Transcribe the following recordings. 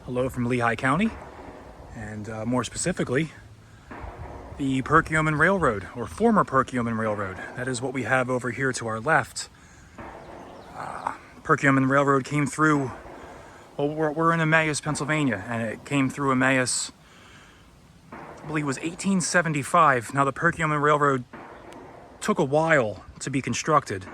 Hello from Lehigh County, and more specifically, the Perkiomen Railroad, or former Perkiomen Railroad. That is what we have over here to our left. Perkiomen Railroad came through, well, we're in Emmaus, Pennsylvania, and it came through Emmaus, I believe it was 1875. Now the Perkiomen Railroad took a while to be constructed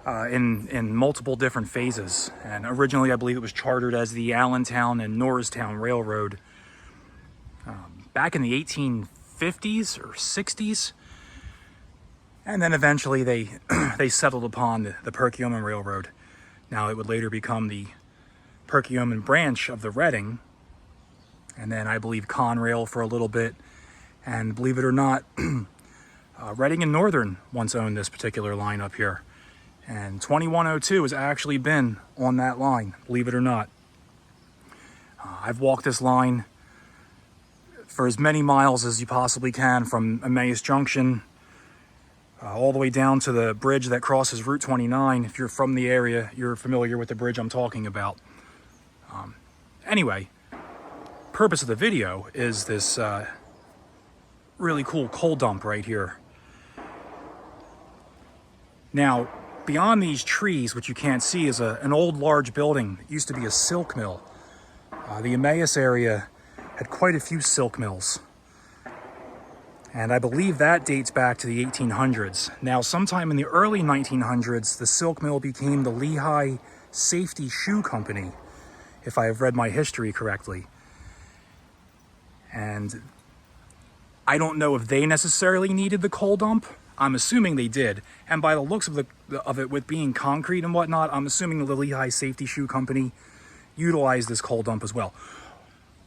in multiple different phases. And originally I believe it was chartered as the Allentown and Norristown Railroad back in the 1850s or 60s. And then eventually they settled upon the Perkiomen Railroad. Now it would later become the Perkiomen branch of the Reading, and then I believe Conrail for a little bit. And believe it or not, Reading and Northern once owned this particular line up here. And 2102 has actually been on that line, believe it or not. I've walked this line for as many miles as you possibly can, from Emmaus Junction all the way down to the bridge that crosses Route 29. If you're from the area, you're familiar with the bridge I'm talking about. Anyway, purpose of the video is this really cool coal dump right here. Now, beyond these trees, which you can't see, is an old large building. It used to be a silk mill. The Emmaus area had quite a few silk mills. And I believe that dates back to the 1800s. Now, sometime in the early 1900s, the silk mill became the Lehigh Safety Shoe Company, if I have read my history correctly. And I don't know if they necessarily needed the coal dump. I'm assuming they did. And by the looks of it with being concrete and whatnot, I'm assuming the Lehigh Safety Shoe Company utilized this coal dump as well.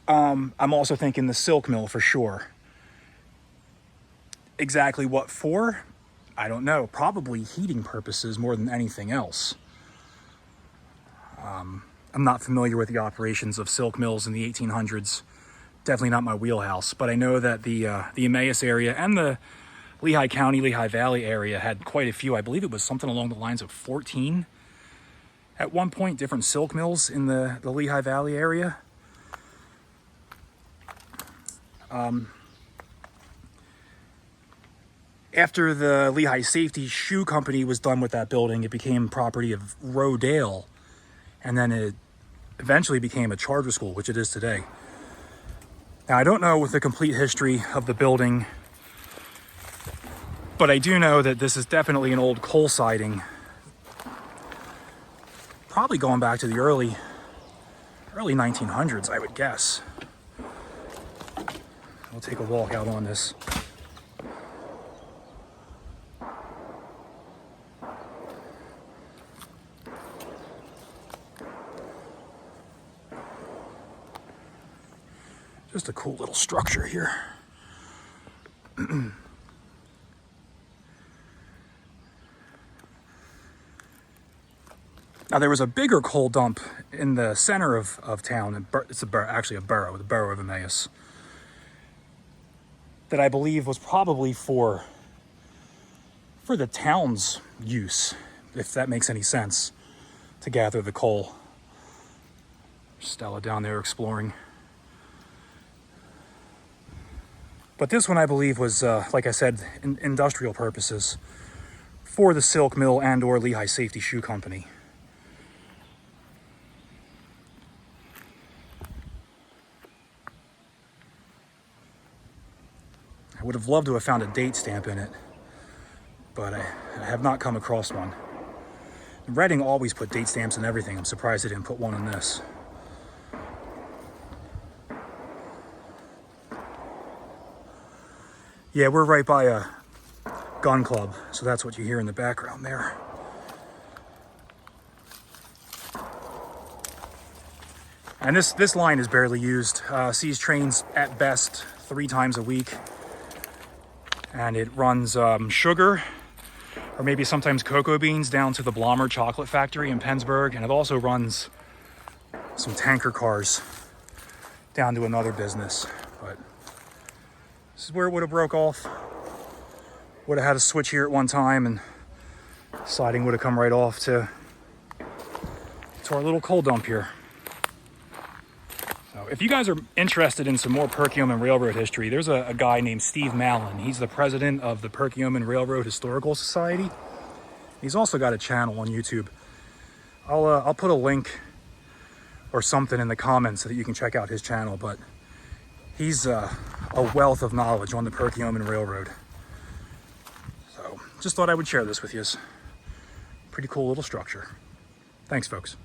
I'm also thinking the silk mill for sure. Exactly what for? I don't know. Probably heating purposes more than anything else. I'm not familiar with the operations of silk mills in the 1800s. Definitely not my wheelhouse. But I know that the Emmaus area and the Lehigh County, Lehigh Valley area had quite a few. I believe it was something along the lines of 14 at one point, different silk mills in the Lehigh Valley area. After the Lehigh Safety Shoe Company was done with that building, it became property of Rodale, and then it eventually became a charter school, which it is today. Now, I don't know the complete history of the building, but I do know that this is definitely an old coal siding, probably going back to the early 1900s, I would guess. We'll take a walk out on this. Just a cool little structure here. Now, there was a bigger coal dump in the center of town. It's actually a borough, the borough of Emmaus, that I believe was probably for the town's use, if that makes any sense, to gather the coal. Stella down there exploring. But this one, I believe, was, like I said, industrial purposes for the silk mill and or Lehigh Safety Shoe Company. I would have loved to have found a date stamp in it, but I have not come across one. Reading always put date stamps in everything. I'm surprised they didn't put one on this. Yeah, we're right by a gun club, so that's what you hear in the background there. And this line is barely used. Sees trains at best 3 times a week. And it runs sugar, or maybe sometimes cocoa beans, down to the Blommer chocolate factory in Pennsburg. And it also runs some tanker cars down to another business. But this is where it would have broke off. Would have had a switch here at one time, and siding would have come right off to our little coal dump here. So if you guys are interested in some more Perkiomen Railroad history, there's a guy named Steve Mallon. He's the president of the Perkiomen Railroad Historical Society. He's also got a channel on YouTube. I'll put a link or something in the comments so that you can check out his channel, but he's a wealth of knowledge on the Perkiomen Railroad. So just thought I would share this with you. Pretty cool little structure. Thanks, folks.